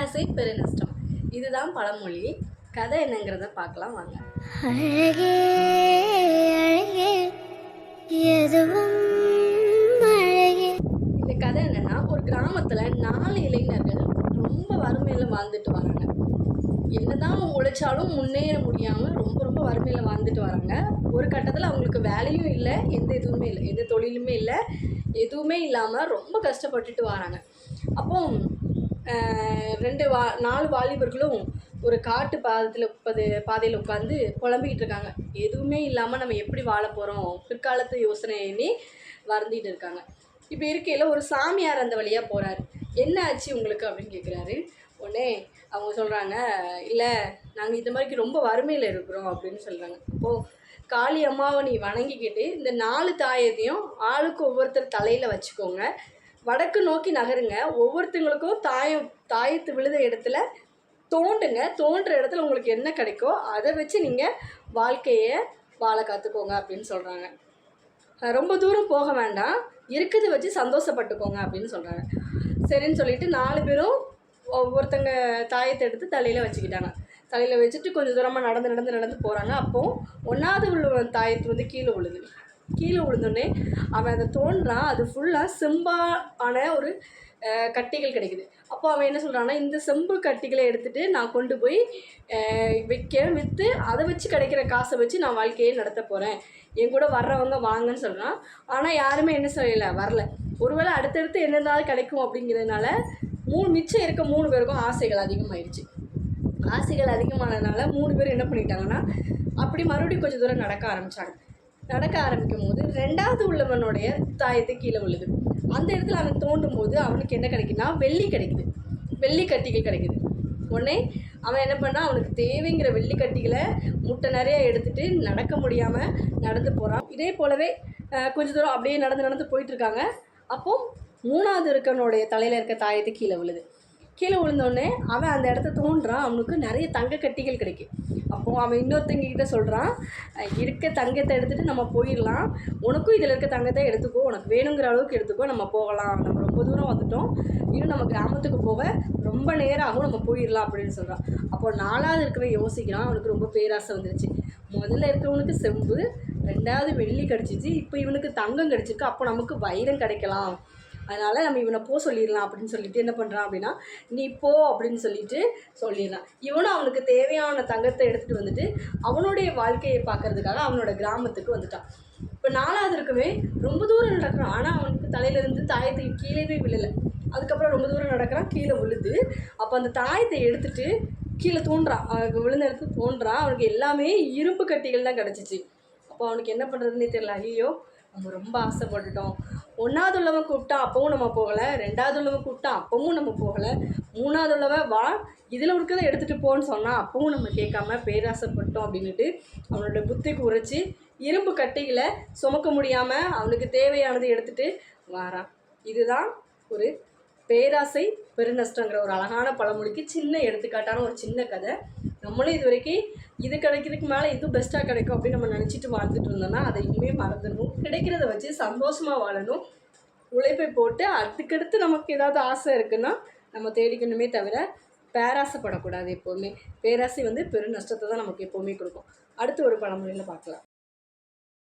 பேராசை பெருநஷ்டம். இதுதான் பழமொழி. கதை என்னங்கிறத பார்க்கலாம் வாங்க. அழகே அழகே எதுவும் அழகே. இந்த கதை என்னன்னா, ஒரு கிராமத்துல 4 இளைஞர்கள் ரொம்ப வறுமையில வாழ்ந்துட்டு வராங்க. என்னதான் உழைச்சாலும் முன்னேற முடியாம ரொம்ப ரொம்ப வறுமையில வாழ்ந்துட்டு வராங்க. ஒரு கட்டத்துல அவங்களுக்கு வேலையும் இல்லை, எதுவுமே இல்லை, எந்த தொழிலுமே இல்லை, எதுவுமே இல்லாம ரொம்ப கஷ்டப்பட்டுட்டு வராங்க. அப்போ 4 வாலிபர்களும் ஒரு காட்டு பாதையில் உட்காந்து புலம்பிக்கிட்டு இருக்காங்க. எதுவுமே இல்லாமல் நம்ம எப்படி வாழ போகிறோம், பிற்காலத்து யோசனைன்னு வருந்திட்டு இருக்காங்க. இப்போ இருக்கையில் ஒரு சாமியார் அந்த வழியாக போகிறாரு. என்ன ஆச்சு உங்களுக்கு அப்படின்னு கேட்குறாரு. உடனே அவங்க சொல்கிறாங்க, இல்லை நாங்கள் இந்த மாதிரி ரொம்ப வறுமையில் இருக்கிறோம் அப்படின்னு சொல்கிறாங்க. அப்போது காளி அம்மாவை நீ வணங்கிக்கிட்டு இந்த 4 தாயத்தையும் ஆளுக்கு ஒவ்வொருத்தர் தலையில் வச்சுக்கோங்க, வடக்கு நோக்கி நகருங்க, ஒவ்வொருத்தங்களுக்கும் தாயத்து விழுத இடத்துல தோண்டுங்க, தோன்ற இடத்துல உங்களுக்கு என்ன கிடைக்கோ அதை வச்சு நீங்கள் வாழ்க்கையை வாழ கற்றுக்கோங்க அப்படின்னு சொல்கிறாங்க. ரொம்ப தூரம் போக வேண்டாம், இருக்கிறத வச்சு சந்தோஷப்பட்டுக்கோங்க அப்படின்னு சொல்கிறாங்க. சரின்னு சொல்லிட்டு 4 பேரும் ஒவ்வொருத்தங்க தாயத்தை எடுத்து தலையில் வச்சுக்கிட்டாங்க. தலையில் வச்சுட்டு கொஞ்சம் தூரமாக நடந்து போகிறாங்க. அப்போது 1வது உள்ள தாயத்து கீழே விழுந்தோடனே அவன் அதை தோன்றான். அது ஃபுல்லாக செம்பான ஒரு கட்டிகள் கிடைக்குது. அப்போ அவன் என்ன சொல்கிறான்னா, இந்த செம்பு கட்டிகளை எடுத்துகிட்டு நான் கொண்டு போய் விற்று அதை வச்சு கிடைக்கிற காசை வச்சு நான் வாழ்க்கையை நடத்த போகிறேன், என் கூட வர்றவங்க வாங்கன்னு சொல்கிறான். ஆனால் யாருமே என்ன சொல்லலை, வரல. ஒருவேளை அடுத்தடுத்து என்னென்னாலும் கிடைக்கும் அப்படிங்கிறதுனால மிச்சம் இருக்க 3 பேருக்கும் ஆசைகள் அதிகமாகிடுச்சு. ஆசைகள் அதிகமானதுனால 3 பேர் என்ன பண்ணிட்டாங்கன்னா, அப்படி மறுபடியும் கொஞ்சம் தூரம் நடக்க ஆரம்பிக்கும் போது 2வது உள்ளவனுடைய தாயத்தை கீழே விழுது. அந்த இடத்துல அவன் தோண்டும் போது அவனுக்கு என்ன கிடைக்குதுன்னா, வெள்ளி கட்டிகள் கிடைக்குது. உடனே அவன் என்ன பண்ணால், அவனுக்கு தேவைங்கிற வெள்ளி கட்டிகளை முட்டை நிறைய எடுத்துகிட்டு நடக்க முடியாமல் நடந்து போகிறான். இதே போலவே கொஞ்சம் தூரம் அப்படியே நடந்து போயிட்டுருக்காங்க. அப்போது 3வது இருக்கவனுடைய தலையில் இருக்க தாயத்தை கீழே விழுந்தோடனே அவன் அந்த இடத்த தோன்றான். அவனுக்கு நிறைய தங்க கட்டிகள் கிடைக்கும். அப்போது அவன் இன்னொருத்தங்கிட்ட சொல்கிறான், இருக்க தங்கத்தை எடுத்துகிட்டு நம்ம போயிடலாம், உனக்கும் இதில் இருக்க தங்கத்தை எடுத்துக்கோ, உனக்கு வேணுங்கிற அளவுக்கு எடுத்துக்கோ, நம்ம போகலாம், நம்ம ரொம்ப தூரம் வந்துட்டோம், இன்னும் நம்ம கிராமத்துக்கு போக ரொம்ப நேரம் ஆகும், நம்ம போயிடலாம் அப்படின்னு சொல்கிறான். அப்போது 4வது இருக்கவன் யோசிக்கிறான். அவனுக்கு ரொம்ப பேராசை வந்துருச்சு. முதல்ல இருக்கவனுக்கு செம்பு, 2வது வெள்ளி கிடச்சிச்சு, இப்போ இவனுக்கு தங்கம் கிடச்சிருக்கு, அப்போ நமக்கு வைரம் கிடைக்கலாம், அதனால் நம்ம இவனை சொல்லிடலாம் அப்படின்னு சொல்லிட்டு என்ன பண்ணுறான் அப்படின்னா, நீ போ அப்படின்னு சொல்லிடலாம். இவனும் அவனுக்கு தேவையான தங்கத்தை எடுத்துகிட்டு வந்துட்டு அவனுடைய வாழ்க்கையை பார்க்கறதுக்காக அவனோட கிராமத்துக்கு வந்துட்டான். இப்போ 4வது இருக்கவே ரொம்ப தூரம் நடக்கிறான். ஆனால் அவனுக்கு தலையிலேருந்து தாயத்தை கீழே விழலை. அதுக்கப்புறம் ரொம்ப தூரம் நடக்கிறான், கீழே விழுது. அப்போ அந்த தாயத்தை எடுத்துகிட்டு கீழே தோன்றான். அவனுக்கு விழுந்த இடத்துக்கு தோன்றான். அவனுக்கு எல்லாமே இரும்பு கட்டிகள் தான் கிடச்சிச்சு. அப்போ அவனுக்கு என்ன பண்ணுறதுன்னே தெரியல. ஐயோ, நம்ம ரொம்ப ஆசைப்பட்டுட்டோம். 1வது உள்ளவன் கூப்பிட்டா அப்பவும் நம்ம போகலை, 2வது உள்ளவன் கூப்பிட்டா அப்பவும் நம்ம போகலை, 3வது உள்ளவன் வா இதில் இருக்கிறத எடுத்துகிட்டு போன்னு சொன்னால் அப்பவும் நம்ம கேட்காம பேராசைப்பட்டோம் அப்படின்ட்டு அவனோட புத்திக்கு உரைச்சி இரும்பு கட்டிகளை சுமக்க முடியாமல் அவனுக்கு தேவையானதை எடுத்துகிட்டு வாரான். இதுதான் ஒரு பேராசை பெருநஷ்டங்கிற ஒரு அழகான பழமொழிக்கு சின்ன எடுத்துக்காட்டான ஒரு சின்ன கதை. நம்மளும் இது வரைக்கும் இது கிடைக்கிறதுக்கு மேலே இது பெஸ்ட்டாக கிடைக்கும் அப்படின்னு நம்ம நினச்சிட்டு வாழ்ந்துட்டு இருந்தோம்னா அதை இனிமேல் மறந்துடணும். கிடைக்கிறத வச்சு சந்தோஷமாக வாழணும். உழைப்பை போட்டு அதுக்கடுத்து நமக்கு ஏதாவது ஆசை இருக்குன்னா நம்ம தேடிக்கணுமே தவிர பேராசைப்படக்கூடாது. எப்போவுமே பேராசை பெரு நஷ்டத்தை தான் நமக்கு எப்போவுமே கொடுக்கும். அடுத்து ஒரு பழமொழியில் பார்க்கலாம்.